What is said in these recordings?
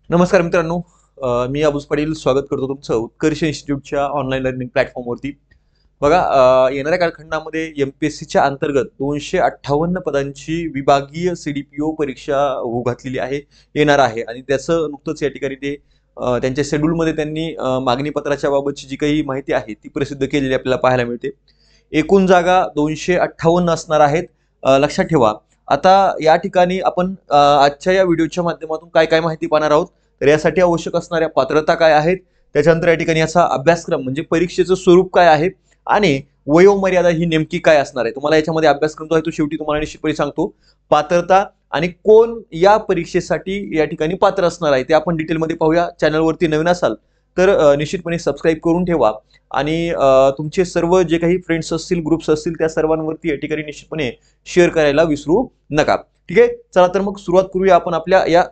नमस्कार मित्रांनो. मी अबूज पाटील स्वागत करतो तुमचं उत्कर्ष इन्स्टिट्यूटच्या ऑनलाईन लर्निंग प्लॅटफॉर्मवरती. बघा, येणाऱ्या कालखंडामध्ये एमपीएससीच्या अंतर्गत 258 पदांची विभागीय सीडीपीओ परीक्षा होऊ घातलेली आहे, येणार आहे. आणि त्याचं नुकतंच या ठिकाणी ते त्यांच्या शेड्यूलमध्ये त्यांनी मागणी पत्राच्या बाबतची जी काही माहिती आहे ती प्रसिद्ध केलेली आपल्याला पाहायला मिळते. एकूण जागा 258 असणार आहेत. लक्षात ठेवा. आता या ठिकाणी आपण आजच्या या व्हिडिओच्या माध्यमातून काय काय माहिती पाहणार आहोत. तर यासाठी आवश्यक असणाऱ्या पात्रता काय आहेत, त्याच्यानंतर या ठिकाणी याचा अभ्यासक्रम म्हणजे परीक्षेचं स्वरूप काय आहे आणि वयोमर्यादा ही नेमकी काय असणार आहे. तुम्हाला याच्यामध्ये अभ्यासक्रम जो आहे तो शेवटी तुम्हाला निश्चितपणे सांगतो. पात्रता आणि कोण या परीक्षेसाठी या ठिकाणी पात्र असणार आहे ते आपण डिटेलमध्ये पाहूया. चॅनलवरती नवीन असाल तर निश्चितपणे सबस्क्राईब करून ठेवा आणि तुमचे सर्व जे काही फ्रेंड्स असतील, ग्रुप्स असतील, त्या सर्वांवरती या ठिकाणी निश्चितपणे शेअर करायला विसरू नका. ठीक आहे, चला तर मग सुरुवात करूया आपण आपल्या या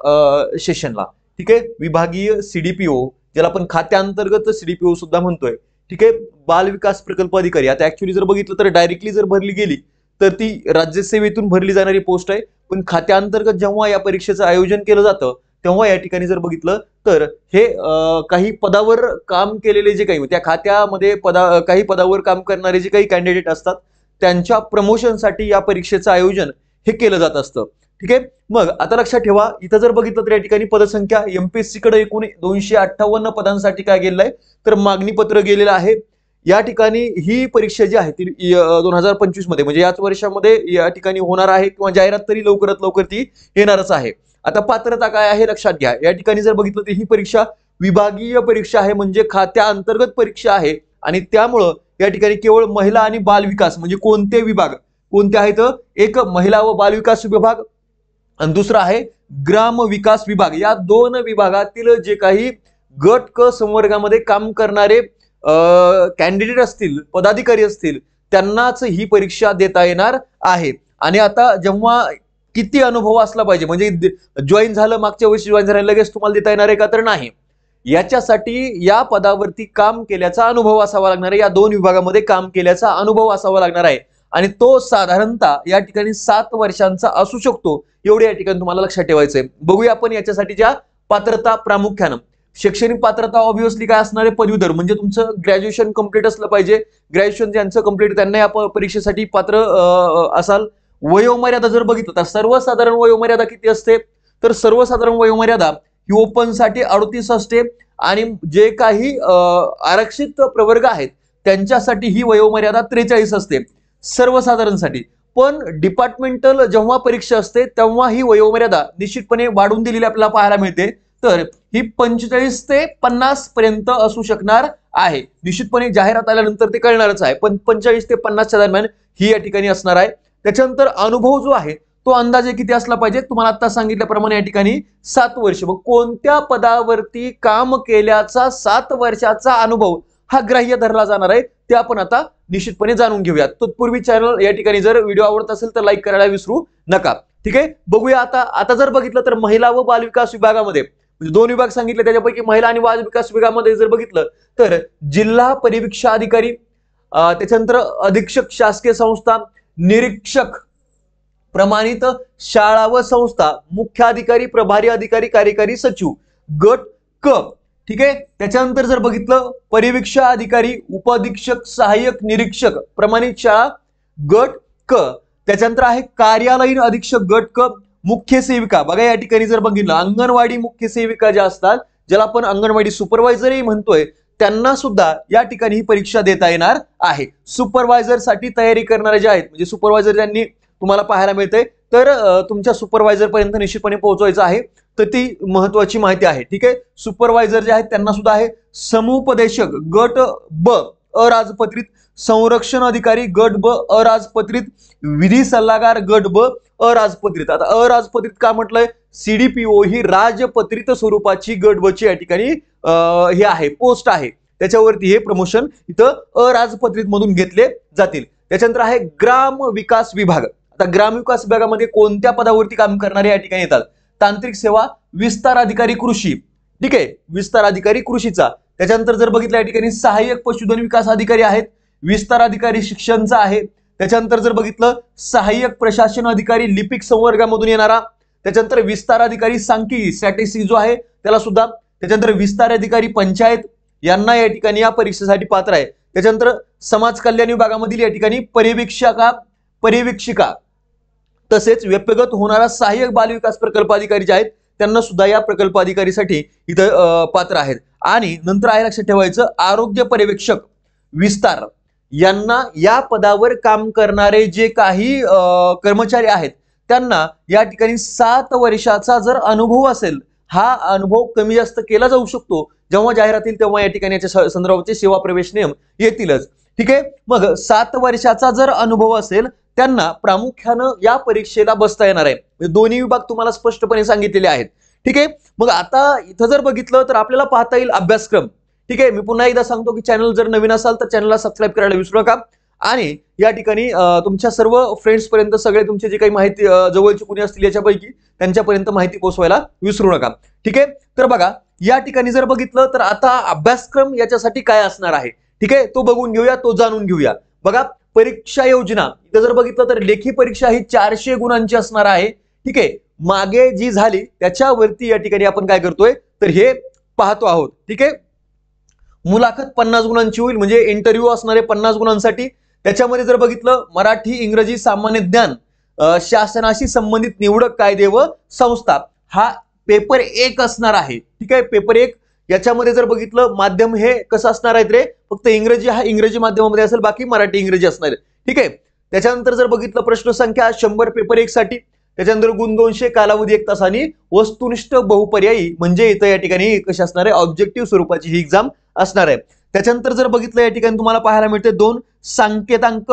सेशनला. ठीक आहे, विभागीय सीडीपीओ, ज्याला आपण खात्यांतर्गत सीडीपीओ सुद्धा म्हणतोय. ठीक आहे, बाल विकास प्रकल्प अधिकारी. आता ऍक्च्युअली जर बघितलं तर डायरेक्टली जर भरली गेली तर ती राज्यसेवेतून भरली जाणारी पोस्ट आहे, पण खात्यांतर्गत जेव्हा या परीक्षेचं आयोजन केलं जातं तेव्हा या ठिकाणी जर बघितलं तर हे काही पदावर काम केलेले जे काही त्या खात्यामध्ये काही पदावर काम करणारे जे काही कॅन्डिडेट असतात त्यांच्या प्रमोशनसाठी या परीक्षेचं आयोजन हे केलं जात असतं. ठीक आहे, मग आता लक्षात ठेवा, इथं जर बघितलं तर या ठिकाणी पदसंख्या एमपीएससी कडे एकूण 258 पदांसाठी काय गेलेलं आहे तर मागणी पत्र गेलेलं आहे. या ठिकाणी ही परीक्षा जी आहे ती 2025 मध्ये म्हणजे याच वर्षामध्ये या ठिकाणी होणार आहे किंवा जाहिरात तरी लवकरात लवकर ती येणारच आहे. आता पात्रता काय आहे लक्षात घ्या. या ठिकाणी जर बघितलं तर ही परीक्षा विभागीय परीक्षा आहे, म्हणजे खात्या अंतर्गत परीक्षा आहे आणि त्यामुळं या ठिकाणी केवळ महिला आणि बाल विकास म्हणजे कोणते विभाग कोणते आहेत, एक महिला व बाल विकास विभाग आणि दुसरा आहे ग्राम विकास विभाग. या दोन विभागातील जे काही गट क संवर्गामध्ये काम करणारे कॅन्डिडेट असतील, पदाधिकारी असतील, त्यांनाच ही परीक्षा देता येणार आहे. आणि आता जेव्हा किती अनुभव असला पाहिजे, म्हणजे जॉईन झालं मागच्या वर्षी जॉईन झालं लगेच तुम्हाला देता येणार आहे का तर नाही. याच्यासाठी या पदावरती काम केल्याचा अनुभव असावा लागणार आहे, या दोन विभागामध्ये काम केल्याचा अनुभव असावा लागणार आहे आणि तो साधारणतः या ठिकाणी 7 वर्षांचा असू शकतो, एवढे या ठिकाणी तुम्हाला लक्षात ठेवायचंय. बघूया आपण याच्यासाठीच्या पात्रता. प्रामुख्यानं शैक्षणिक पात्रता ऑब्व्हियसली काय असणार आहे, पदवीधर म्हणजे तुमचं ग्रॅज्युएशन कंप्लीट असलं पाहिजे. ग्रॅज्युएशन ज्यांचं कंप्लीट त्यांना या परीक्षेसाठी पात्र असाल. वयोमर्यादा जर बघितलं तर सर्वसाधारण वयोमर्यादा किती असते तर सर्वसाधारण वयोमर्यादा ही ओपन साठी 38 असते आणि जे काही आरक्षित प्रवर्ग आहेत त्यांच्यासाठी ही वयोमर्यादा 43 असते सर्वसाधारणसाठी. पण डिपार्टमेंटल जेव्हा परीक्षा असते तेव्हा ही वयोमर्यादा निश्चितपणे वाढून दिलेली आपल्याला पाहायला मिळते. तर ही 45 ते 50 पर्यंत असू शकणार आहे. निश्चितपणे जाहिरात आल्यानंतर ते कळणारच आहे, पण 45 ते 50च्या दरम्यान ही या ठिकाणी असणार आहे. त्याच्यानंतर अनुभव जो आहे तो अंदाजे किती असला पाहिजे, तुम्हाला आता सांगितल्याप्रमाणे या ठिकाणी 7 वर्ष. मग कोणत्या पदावरती काम केल्याचा 7 वर्षाचा अनुभव हा ग्राह्य धरला जाणार आहे ते आपण आता निश्चितपणे जाणून घेऊयात. तत्पूर्वी चॅनल या ठिकाणी जर व्हिडिओ आवडत असेल तर लाईक करायला विसरू नका. ठीक आहे, बघूया आता जर बघितलं तर महिला व बाल विकास विभागामध्ये म्हणजे 2 विभाग सांगितले, त्याच्यापैकी महिला आणि बाल विकास विभागामध्ये जर बघितलं तर जिल्हा परिवीक्षा अधिकारी, त्याच्यानंतर अधीक्षक शासकीय संस्था, निरीक्षक, प्रमाणित शाळा व संस्था, मुख्याधिकारी, प्रभारी अधिकारी, कार्यकारी सचिव, गट क. ठीक आहे, त्याच्यानंतर जर बघितलं परिवीक्षा अधिकारी, उपअधीक्षक, सहाय्यक निरीक्षक, प्रमाणित शाळा, गट क. त्याच्यानंतर आहे कार्यालयीन अधीक्षक, गट क. मुख्य सेविका, बघा या ठिकाणी जर बघितलं अंगणवाडी मुख्य सेविका ज्या असतात, ज्याला आपण अंगणवाडी सुपरवायझरही म्हणतोय, त्यांना सुद्धा या ठिकाणी ही परीक्षा देता येणार आहे. सुपरवायझर साठी तयारी करणारे जे आहेत म्हणजे सुपरवायझर ज्यांनी तुम्हाला पाहायला मिळते तर तुमच्या सुपरवायझर पर्यंत निश्चितपणे पोहोचवायचं आहे, तर ती महत्वाची माहिती आहे. ठीक आहे, सुपरवायझर जे आहेत त्यांना सुद्धा आहे. समुपदेशक गट ब अराजपत्रित, संरक्षण अधिकारी गट ब अराजपत्रित, विधी सल्लागार गट ब अराजपत्रित. आता अराजपत्रित का म्हटलंय, सीडीपीओ ही राजपत्रित स्वरूपाची गट ब ची या ठिकाणी हे आहे पोस्ट आहे, त्याच्यावरती हे प्रमोशन इथं अराजपत्रित मधून घेतले जातील. त्याच्यानंतर आहे ग्राम विकास विभाग. आता ग्राम विकास विभागामध्ये कोणत्या पदावरती काम करणारे या ठिकाणी येतात, तांत्रिक सेवा, विस्तार अधिकारी कृषी. ठीक आहे, विस्तार अधिकारी कृषीचा. त्याच्यानंतर जर बघितलं या ठिकाणी सहाय्यक पशुधन विकास अधिकारी आहेत, विस्तार अधिकारी शिक्षणचा आहे. त्याच्यानंतर जर बघितलं सहाय्यक प्रशासन अधिकारी लिपिक संवर्गामधून येणारा, त्याच्यानंतर विस्तार अधिकारी सांख्यिकी स्टॅटिस्टिक्स जो आहे त्याला सुद्धा. त्याच्यानंतर विस्तार अधिकारी पंचायत यांना या ठिकाणी या परीक्षेसाठी पात्र आहे. त्याच्यानंतर समाज कल्याण विभागामधील या ठिकाणी पर्यवेक्षिका तसेच व्यक्तिगत होणारा सहाय्यक बाल विकास प्रकल्प अधिकारी जे आहेत त्यांना सुद्धा या प्रकल्प अधिकारीसाठी इथं पात्र आहेत. आणि नंतर आहे लक्षात ठेवायचं आरोग्य पर्यवेक्षक विस्तार यांना या पदावर काम करणारे जे काही कर्मचारी आहेत त्यांना या ठिकाणी 7 वर्षाचा जर अनुभव असेल, हा अनुभव कमी जास्त केला जाऊ शकतो जेव्हा जाहिरात येईल तेव्हा या ठिकाणी याच्या संदर्भाचे सेवा प्रवेश नियम येतीलच. ठीक आहे. मग 7 वर्षाचा जर अनुभव असेल त्यांना प्रामुख्यानं या परीक्षेला बसता येणार आहे. दोन्ही विभाग तुम्हाला स्पष्टपणे सांगितलेले आहेत. ठीक आहे. मग आता इथं जर बघितलं तर आपल्याला पाहता येईल अभ्यासक्रम. ठीक आहे. मी पुन्हा एकदा सांगतो की चॅनल जर नवीन असाल तर चॅनलला सबस्क्राईब करायला विसरू नका आणि या ठिकाणी तुमच्या सर्व फ्रेंड्स पर्यंत सगळे तुमचे जे काही माहिती जवळची कुणी असतील याच्यापैकी त्यांच्यापर्यंत माहिती पोहोचवायला विसरू नका. ठीक आहे. तर बघा या ठिकाणी जर बघितलं तर आता अभ्यासक्रम याच्यासाठी काय असणार आहे, ठीक आहे, तो बघून घेऊया, तो जाणून घेऊया. बघा परीक्षा योजना इथं जर बघितलं तर लेखी परीक्षा ही 400 गुणांची असणार आहे. ठीक आहे. मागे जी झाली त्याच्यावरती या ठिकाणी आपण काय करतोय तर हे पाहतो आहोत. ठीक आहे. मुलाखत 50 गुणांची होईल, म्हणजे इंटरव्ह्यू असणारे 50 गुणांसाठी. त्याच्यामध्ये जर बघितलं मराठी इंग्रजी सामान्य ज्ञान शासनाशी संबंधित निवडक कायदे व संस्था हा पेपर 1 असणार आहे. ठीक आहे. पेपर 1 याच्यामध्ये जर बघितलं माध्यम हे कसं असणार आहे रे, फक्त इंग्रजी हा इंग्रजी माध्यमामध्ये असेल, बाकी मराठी इंग्रजी असणार आहे. ठीक आहे. त्याच्यानंतर जर बघितलं प्रश्न संख्या 100 पेपर 1 साठी. त्याच्यानंतर गुण 200 कालावधी 1 तास आणि वस्तुनिष्ठ बहुपर्यायी म्हणजे इथं या ठिकाणी कशी असणार आहे ऑब्जेक्टिव्ह स्वरूपाची ही एक्झाम असणार आहे. त्याच्यानंतर जर बघितलं या ठिकाणी तुम्हाला पाहायला मिळते 2 सांकेतांक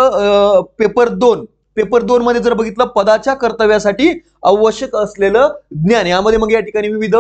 पेपर 2. पेपर 2 मध्ये जर बघितलं पदाच्या कर्तव्यासाठी आवश्यक असलेलं ज्ञान, यामध्ये मग या ठिकाणी विविध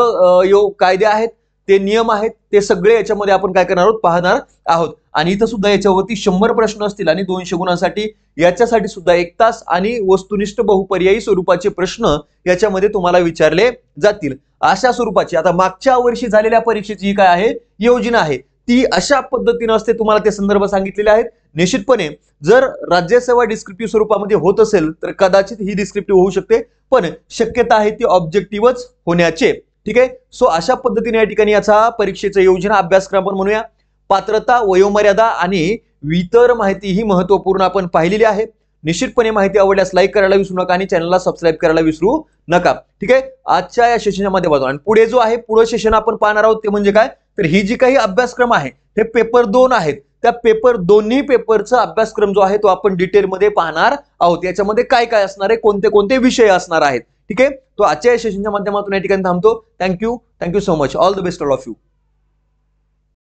कायदे आहेत, ते नियम आहेत, ते सगळे याच्यामध्ये आपण काय करणार आहोत पाहणार आहोत. आणि इथं सुद्धा याच्यावरती 100 प्रश्न असतील आणि 200 गुणांसाठी याच्यासाठी सुद्धा 1 तास आणि वस्तुनिष्ठ बहुपर्यायी स्वरूपाचे प्रश्न याच्यामध्ये तुम्हाला विचारले जातील. अशा स्वरूपाची आता मागच्या वर्षी झालेल्या परीक्षेची ही काय आहे योजना आहे ती अशा पद्धतीने असते. तुम्हाला ते संदर्भ सांगितलेले आहेत. निश्चितपणे जर राज्यसेवा डिस्क्रिप्टिव्ह स्वरूपामध्ये होत असेल तर कदाचित ही डिस्क्रिप्टिव्ह होऊ शकते, पण शक्यता आहे ती ऑब्जेक्टिव्हच होण्याचे. ठीक आहे. सो अशा पद्धतीने या ठिकाणी याचा परीक्षेचा योजना अभ्यासक्रम आपण म्हणूया. पात्रता वयोमर्यादा आणि इतर माहिती ही महत्वपूर्ण आपण पाहिलेली आहे. निश्चितपणे माहिती आवडल्यास लाईक करायला विसरू नका आणि चॅनलला सबस्क्राईब करायला विसरू नका. ठीक आहे. आजच्या या सेशनच्या माध्यमातून आणि पुढे जो आहे पुढे सेशन आपण पाहणार आहोत ते म्हणजे काय तर ही जी काही अभ्यासक्रम आहे हे पेपर 2 आहेत, त्या पेपर दोन्ही पेपरचा अभ्यासक्रम जो आहे तो आपण डिटेलमध्ये पाहणार आहोत. याच्यामध्ये काय काय असणार आहे, कोणते कोणते विषय असणार आहेत. ठीक आहे. तो आजच्या या सेशनच्या माध्यमातून या ठिकाणी थांबतो. Thank you so much. All the best all of you.